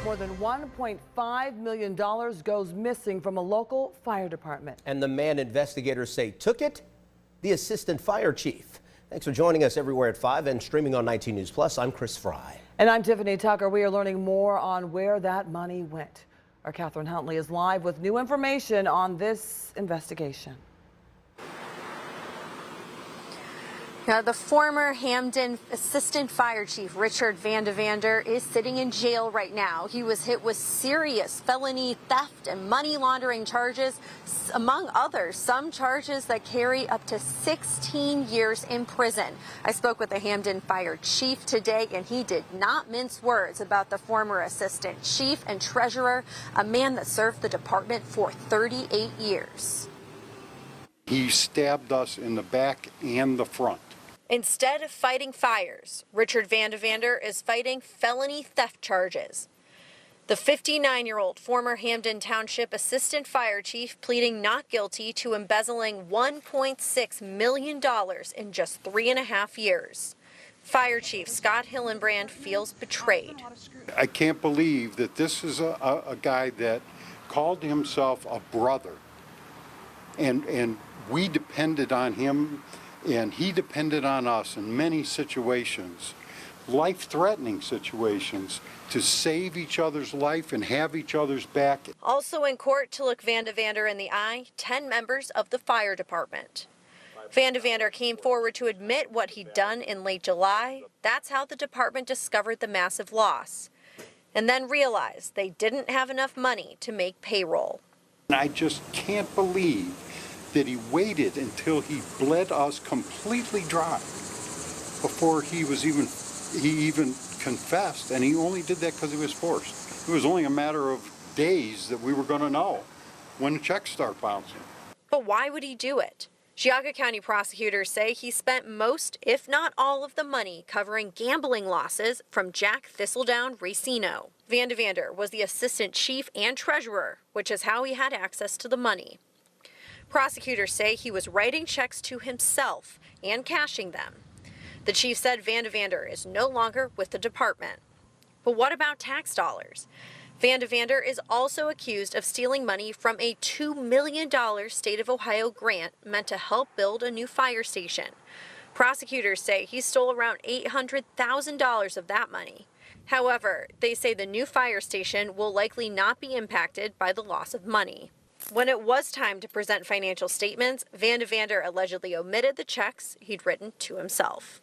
More than $1.5 million goes missing from a local fire department. And the man investigators say took it, the assistant fire chief. Thanks for joining us everywhere at 5 and streaming on 19 News Plus. I'm Chris Fry. And I'm Tiffany Tucker. We are learning more on where that money went. Our Catherine Huntley is live with new information on this investigation. Now, the former Hamden assistant fire chief, Richard Van de Vander, is sitting in jail right now. He was hit with serious felony theft and money laundering charges, among others, some charges that carry up to 16 years in prison. I spoke with the Hamden fire chief today, and he did not mince words about the former assistant chief and treasurer, a man that served the department for 38 years. He stabbed us in the back and the front. Instead of fighting fires, Richard Van de Vander is fighting felony theft charges. The 59-year-old former Hamden Township assistant fire chief pleading not guilty to embezzling $1.6 million in just 3.5 years. Fire Chief Scott Hillenbrand feels betrayed. I can't believe that this is a guy that called himself a brother, and we depended on him. And he depended on us in many situations, life-threatening situations, to save each other's life and have each other's back. Also in court to look Van de Vander in the eye, 10 members of the fire department. Van de Vander came forward to admit what he'd done in late July. That's how the department discovered the massive loss, and then realized they didn't have enough money to make payroll. I just can't believe that he waited until he bled us completely dry before he even confessed, and he only did that because he was forced. It was only a matter of days that we were going to know when the checks start bouncing. But why would he do it? Geauga County prosecutors say he spent most, if not all, of the money covering gambling losses from Jack Thistledown Racino. Van de Vander was the assistant chief and treasurer, which is how he had access to the money. Prosecutors say he was writing checks to himself and cashing them. The chief said Van de Vander is no longer with the department. But what about tax dollars? Van de Vander is also accused of stealing money from a $2 million state of Ohio grant meant to help build a new fire station. Prosecutors say he stole around $800,000 of that money. However, they say the new fire station will likely not be impacted by the loss of money. When it was time to present financial statements, Van de Vander allegedly omitted the checks he'd written to himself.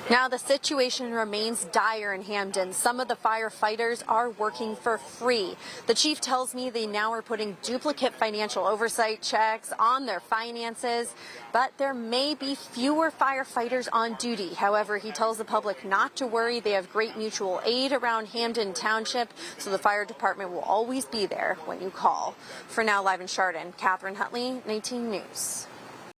Now the situation remains dire in Hamden. Some of the firefighters are working for free. The chief tells me they now are putting duplicate financial oversight checks on their finances, but there may be fewer firefighters on duty. However, he tells the public not to worry. They have great mutual aid around Hamden Township, so the fire department will always be there when you call. For now, live in Chardon, Catherine Huntley, 19 News.